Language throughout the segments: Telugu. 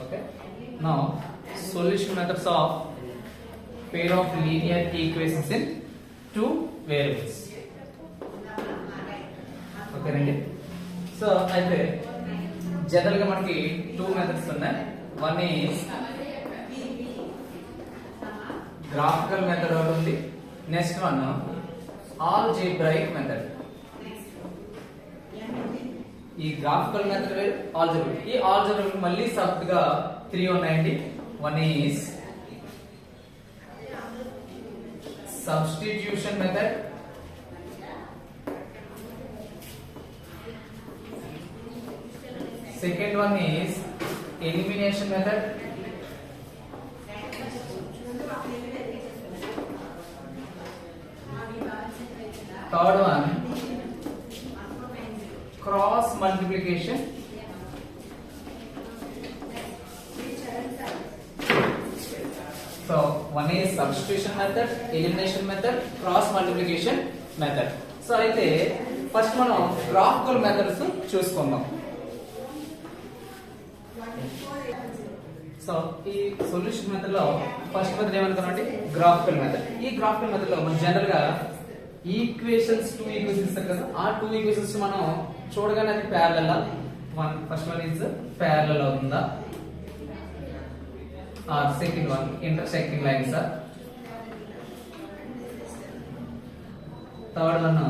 Okay. Now, solution methods of pair of linear equations in two variables. Okay, రండి. So, అయితే జనరల్ గా మనకి టూ మెథడ్స్ ఉన్నాయి. వన్ ఈజ్ గ్రాఫికల్ మెథడ్ ఒకటి ఉంది. Next one algebraic method. ఈ గ్రాఫికల్ మెథడ్ వేరు, ఆల్జీబ్రాయిక్. ఈ ఆల్జీబ్రాయిక్ మళ్ళీ సబ్ గా 3 ఉన్నాయండి. One is substitution method, second one is elimination method, third one cross multiplication, so one is substitution method, elimination method, cross multiplication method. So అయితే ఫస్ట్ మనం గ్రాఫికల్ మెథడ్స్ చూసుకుందాం. సో ఈ సొల్యూషన్ మెథడ్ లో ఫస్ట్ మెథడ్ ఏమనుకున్నామంటే గ్రాఫికల్ మెథడ్. ఈ గ్రాఫికల్ మెథడ్ లో మనం జనరల్ గా ఈక్వేషన్స్ 2 ఈక్వేషన్స్ ఇస్తారు కదా, ఆ 2 ఈక్వేషన్స్ మనం చూడగానే అది parallel. First one is parallel అవుతుందా, second one intersecting lines are, third one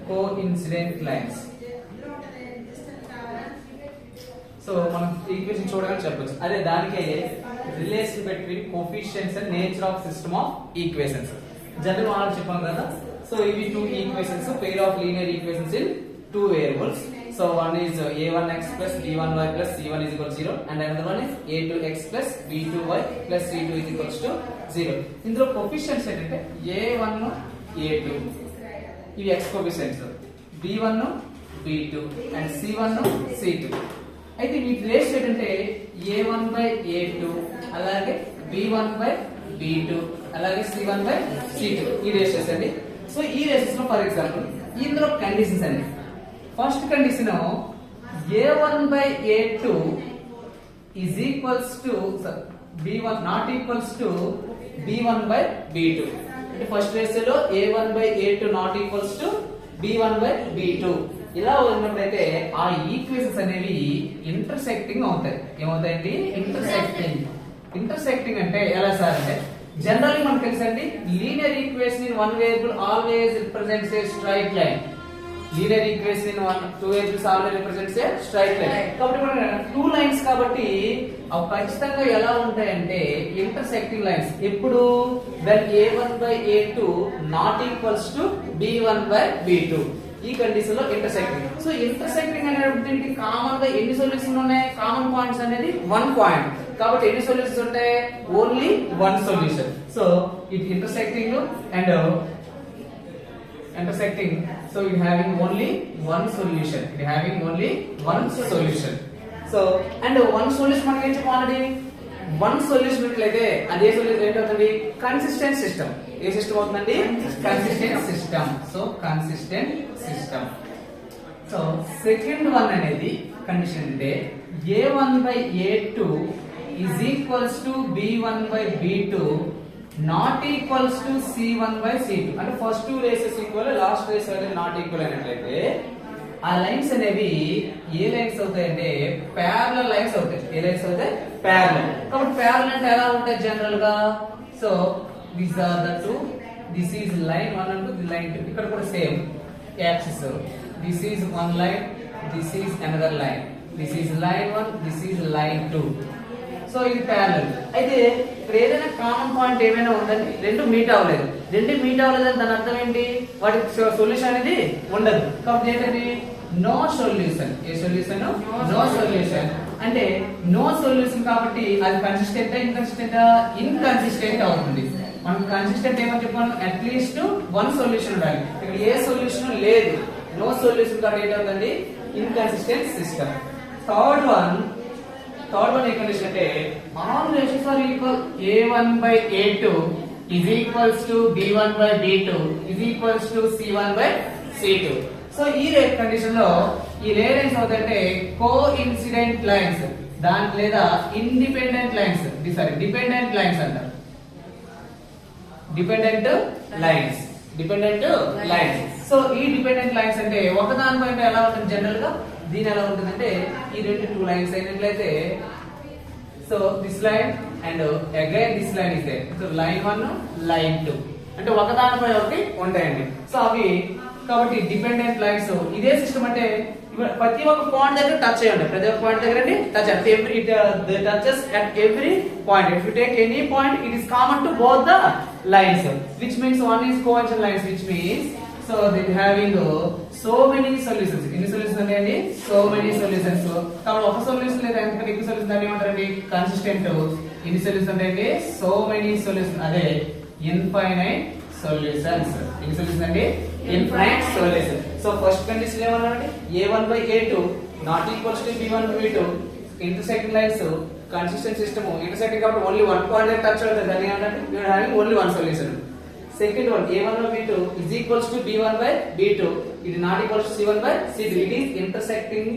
coincident lines. So మనం ఈక్వేషన్ చూడగానే చెప్పొచ్చు అదే దానికే relation between coefficients and nature of system of equations general మనం చెప్పాం కదా. సో ఇవి 2 equations, pair of linear equations in 2 variables. So one is a1x plus b1y plus c1 is equal to 0 and another one is a2x plus b2y plus c2 is equal to 0. ఇందులో కోఎఫిషియెంట్స్ ఏంటంటే a1 a2 ఇవి x coefficients, b1 b2 and c1 c2. అయితే వీటి రేషియో ఏంటంటే a1 by a2 అలాగే b1 by b2 అలాగే c1 by c2 ఈ రేషియోస్ అండి. సో ఈ రేషియోస్ లో ఫర్ ఎగ్జాంపుల్ ఇందులో కండిషన్స్ అండి. First condition a1 by a2 is equals to b1 not equals to b1 by b2. అంటే ఫస్ట్ రేషియోలో a1 by a2 not equals to b1 by b2 ఇలా ఉన్నప్పుడైతే ఆ ఈక్వేషన్స్ అనేవి ఇంటర్సెక్టింగ్ అవుతాయి. ఏమవుతాయండి? ఇంటర్సెక్టింగ్ అంటే ఎలా సార్ అంటే జనరల్లీ మనకు తెలుసండి linear equation in one variable always represents a straight line. Linear equation in 2 variables always represents a straight line. కాబట్టి మనం 2 లైన్స్ కాబట్టి అవి ఖచ్చితంగా ఎలా ఉంటాయంటే ఇంటర్సెక్టింగ్ లైన్స్. ఎప్పుడు when a1 by a2 not equals to b1 by b2 ఈ కండిషన్ లో ఇంటర్సెక్టింగ్. సో ఇంటర్సెక్టింగ్ అనేటువంటి కామన్ గా ఎన్ని సొల్యూషన్స్ ఉన్నాయి? కామన్ పాయింట్స్ అనేది 1 పాయింట్. కాబట్టి ఎన్ని సొల్యూషన్స్ ఉంటాయి? Only 1 solution. So it intersecting and intersecting, so it having only one solution. So and one solution మనకి ఏం చెప్పాలండి? one solution ఉన్నట్లయితే అదే సొల్యూషన్ ఏంటవుతుంది? Consistent system. ఏ సిస్టమ్ అవుతుందండి? Consistent system. So consistent system. So second one అనేది కండిషన్ అంటే a1 by a2 is equals to b1 by b2 not equals to c1 by c2. అంటే first 2 ratios equal, last ratio అనేది నాట్ ఈక్వల్ అయినట్లయితే ఆ లైన్స్ అనేవి ఏ లైన్స్ అవుతాయంటే ప్యారలల్ లైన్స్ అవుతాయి. ఏ లైన్స్ అవుతాయి? ప్యారలల్. కాబట్టి ప్యారలల్ అంటే ఎలా ఉంటాయి జనరల్ గా? So these are the 2, this is line 1 and the line 2. ఇక్కడ కూడా same axis. This is one line, this is another line, this is line 1, this is line 2. So ఇది ప్యారలల్. అయితే ఇక్కడ ఏదైనా కామన్ పాయింట్ ఏమైనా ఉందండి? రెండు మీట్ అవ్వలేదు. రెండు మీట్ అవ్వలేదని దాని అర్థం ఏంటి? వాటికి సొల్యూషన్ అనేది ఉండదు. కాబట్టి ఏంటంటే నో సొల్యూషన్. ఏ సొల్యూషన్? No solution. అంటే నో సొల్యూషన్ కాబట్టి అది కన్సిస్టెంట్ ఇన్కన్సిస్టెంట్ అవుతుంది. మనం కన్సిస్టెంట్ ఏమని చెప్పాను? అట్లీస్ట్ 1 సొల్యూషన్ ఉండాలి. ఇక్కడ ఏ సొల్యూషన్ లేదు, నో సొల్యూషన్ కాబట్టి ఏంటవుతుంది? Inconsistent system. థర్డ్ వన్ ఏ కండిషన్ అంటే all ratios are equal a1 by a2 is equals to b1 by b2 is equals to c1 by c2. So ఈ రేట్ కండిషన్ లో ఈ రేట్ అవుతాయంటే కో ఇన్సిడెంట్ లైన్స్. దాని లేదా independent lines, sorry dependent lines అంటారు. Dependent lines. సో ఈ డిపెండెంట్ లైన్స్ అంటే ఒకదానిపైన ఎలా ఉంటుంది జనరల్ గా, దీని ఎలా ఉంటుందంటే ఈ రెండు 2 లైన్స్ అయినట్లయితే so this line and again this line is there. So line 1 line 2 అంటే ఒకదానిపై ఒకటి ఉంటాయండి. సో అవి కాబట్టి డిపెండెంట్ లైన్స్. ఇదే సిస్టమ్ అంటే ప్రతి ఒక్క పాయింట్ దగ్గర టచ్ అయ్యండి, ప్రతి ఒక్క పాయింట్ దగ్గర టచ్ అంటే every touches at every point. If you take any point it is common to both the lines, which means one is coincident lines, which means so they having so many solutions. ఎన్ని సొల్యూషన్స్ ఉన్నాయండి? so many solutions. కాబట్టి ఒక సొల్యూషన్ లేదా ఎంతకంటే ఎక్కువ సొల్యూషన్ దాన్ని ఏమంటారండి? కన్సిస్టెంట్. ఎన్ని సొల్యూషన్స్ ఉంటాయండి? so many solutions. అదే ఇన్ఫైనైట్ సొల్యూషన్స్. ఎన్ని సొల్యూషన్స్ అండి? Infinite solution. So first condition ఏమన్నారండి? a1/a2 not equals to b1/b2 intersecting lines consistent system intersecting కాబట్టి only one point touch అవుతుంది. దాని ఏమంటే we are having only one solution. Second one a1/b2 is equals to b1/b2 it is not equals to c1/c2 it is intersecting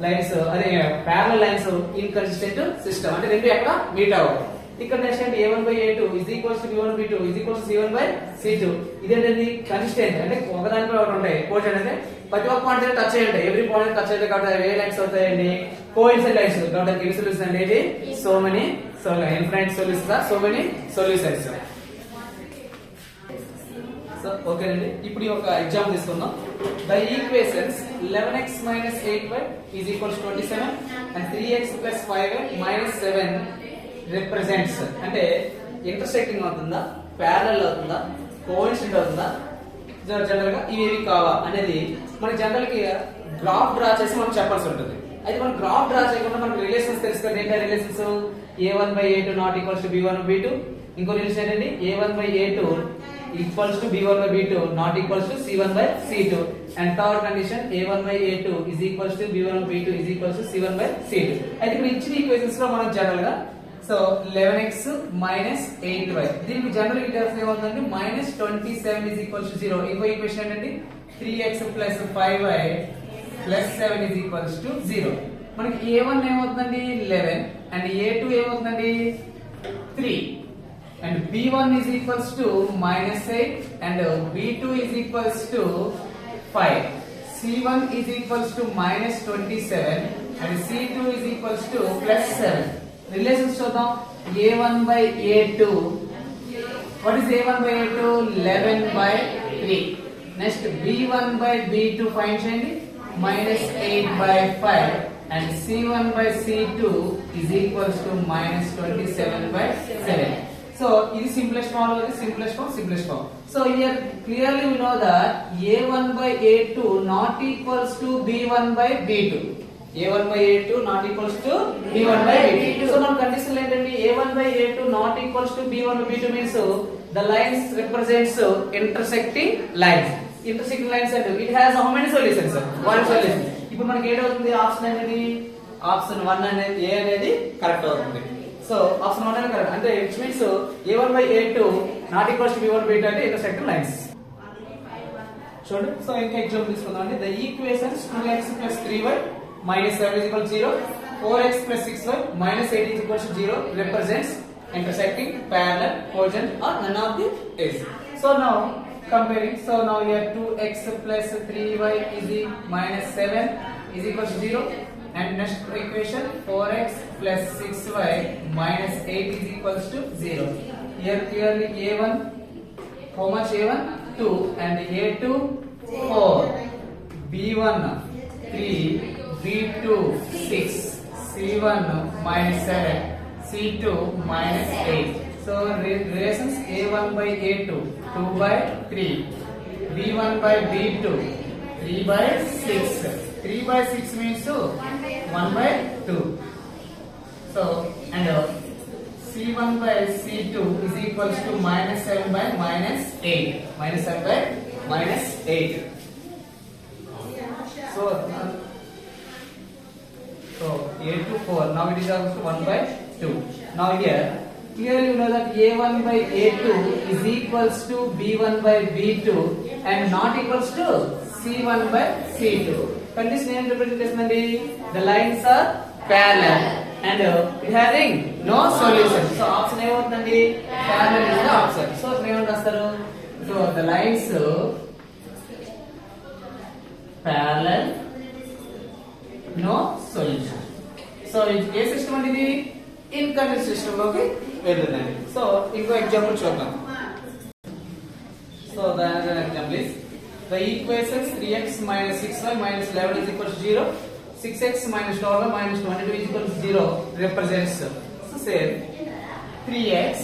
lines అదే parallel lines inconsistent system అంటే రెండు ఎక్కడ మీట్ అవ్వవు. ఇక్కడ నెక్స్ట్ అంటే a1/a2 is equals to b1/b2 is equals to c1/c2 ఇదేంటండి కన్సిస్టెంట్ అంటే ఒకదానిపై ఒకటి ఉంటాయి. కోఎఫిషియంట్ అంటే ప్రతి ఒక్క పాయింట్ దగ్గర టచ్ అయ్యి ఎవ్రీ పాయింట్ టచ్ అయితే కాబట్టి ఏ లైన్స్ అవుతాయండి? Coincident lines. కాబట్టి ఎన్ని సొల్యూషన్స్ అంటే ఇది so many infinite solutions so many solutions. So ఓకేనండి, ఇప్పుడు ఒక ఎగ్జాంపుల్ తీసుకుందాం. The equations 11x - 8y is equals to 27 and 3x + 5y - 7 represents అంటే ఇంటర్సెక్టింగ్ అవుతుందా, ప్యారలల్ అవుతుందా, కోఇన్సిడెంట్ అవుతుందా, జనరల్ గా ఇవి కావా అనేది మనకి జనరల్ కి గ్రాఫ్ డ్రా చేసి మనం చెప్పాల్సి ఉంటుంది. అయితే మనం గ్రాఫ్ డ్రా చేయకుండా మనకి రిలేషన్స్ తెలుసుకోండి. ఏంటంటే relations a1/a2 not equals to b1/b2. ఇంకో రిలేషన్ ఏంటండి? a1/a2 equals to b1/b2 not equals to c1/c2. and third condition a1/a2 is equals to b1/b2 is equals to c1/c2. అయితే ఇప్పుడు ఇచ్చిన ఈక్వేషన్స్ లో మనం జనరల్ గా సో 11x - 8y దీనికి జనరల్ ఈక్వేషన్ ఏమవుతుందంటే -27 is equals to 0. ఇంకో ఈక్వేషన్ ఏంటంటే 3x + 5y + 7 is equals to 0. మనకి a1 ఏమవుతుందండి? 11 అండ్ a2 ఏమవుతుందండి? 3 and b1 is equals to -8 and b2 is equals to 5. c1 is equals to -27 and c2 is equals to +7. Relations చూద్దాం. a1/a2 what is a1/a2? 11/3. Next b1/b2 find చేయండి -8/5 and c1/c2 is equals to -27/7. So ఇది simplest form, simplest form. So here clearly we know that a1/a2 not equals to b1/b2. a1/a2 not equals to b1/b2. So now condition ఏంటంటే a1/a2 not equals to b1/b2 means the lines represents intersecting lines. Intersecting lines and it has how many solutions? One solution. ఇప్పుడు మనకి ఏమవుతుంది? ఆప్షన్ అనేది ఆప్షన్ 1 అనేది ఏ అనేది కరెక్ట్ అవుతుంది. సో ఆప్షన్ 1 అనేది కరెక్ట్ అంటే which means a1/a2 not equals to b1/b2 అంటే intersecting lines. చూడండి. సో ఇంకా ఎగ్జాంపుల్ తీసుకుందాం అండి. the equations 2x + 3y - 7 is equal to 0, 4x + 6y - 8 is equal to 0 represents intersecting, parallel, coincident or none of the is. So now comparing, so now here 2x + 3y is - 7 is equal to 0 and next equation 4x + 6y - 8 is equal to 0. Here clearly a1 how much? a1 2 and a2 4, b1 3, b2 6, c1 -7, c2 -8. So relations a1/a2 2/3, b1/b2 3/6. 3/6 means 1/2. So and c1/c2 is equals to -7/8. -7/8. So a2 4. Now it is also 1/2. Now here clearly you know that a1/a2 is equals to b1/b2 and not equals to c1/c2. Condition ఏం రిప్రజెంట్ చేస్తుందండి? The lines are parallel. and having no solution. So option ఏమవుతుందండి parallel is the option. So ఏమని రాస్తారు? So the lines parallel no solution. So ఇది ఏ సిస్టమ్ అండి? ఇది ఇన్కంటిన్యూస్ సిస్టమ్ లోకి వెళ్తుందండి. సో ఇంకో ఎగ్జాంపుల్ చూద్దాం. So the another example is the equations 3x minus 6y minus 11 is equal to 0, 6x minus 12y minus 22 is equal to 0 represents. So say 3x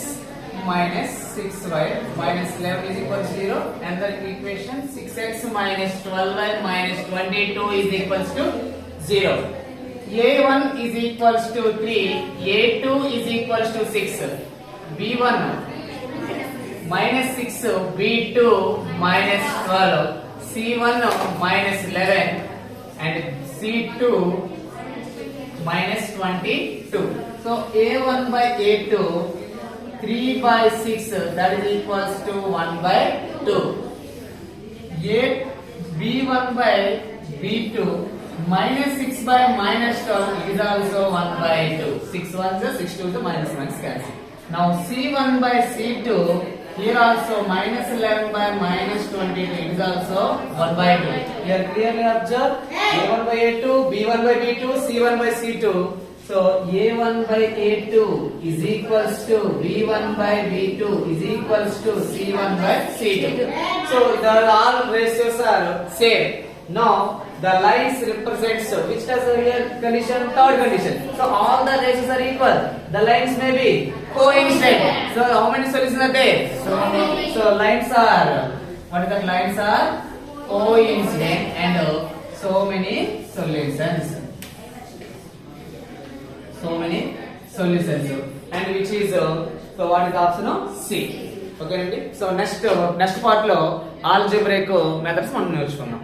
minus 6y minus 11 is equal to 0, and the equation 6x minus 12y minus 22 is equal to 0. A1 is equals to 3, A2 is equals to 6, B1 minus 6, B2 minus 12, C1 minus 11 and C2 minus 22. So A1 by A2 3 by 6 that is equals to 1 by 2. B1 by B2 minus 6 by minus 12 is also 1 by 2. 6 ones are 6 2 minus 1 cancel. Now C1 by C2 here also minus 11 by minus 22 is also 1 by 2. Here clearly observe A1 by A2, B1 by B2, C1 by C2. So A1 by A2 is equals to B1 by B2 is equals to C1 by C2. So the all ratios are same. Now the lines represents which does here condition? Third condition. So all the ratios are equal. The lines may be coincident. So how many solutions are there? So lines are what is that? Lines are coincident and so many solutions. So many solutions. And which is so what is the option? C. Okay, so next part lo algebraic methods మనం నేర్చుకుందాం.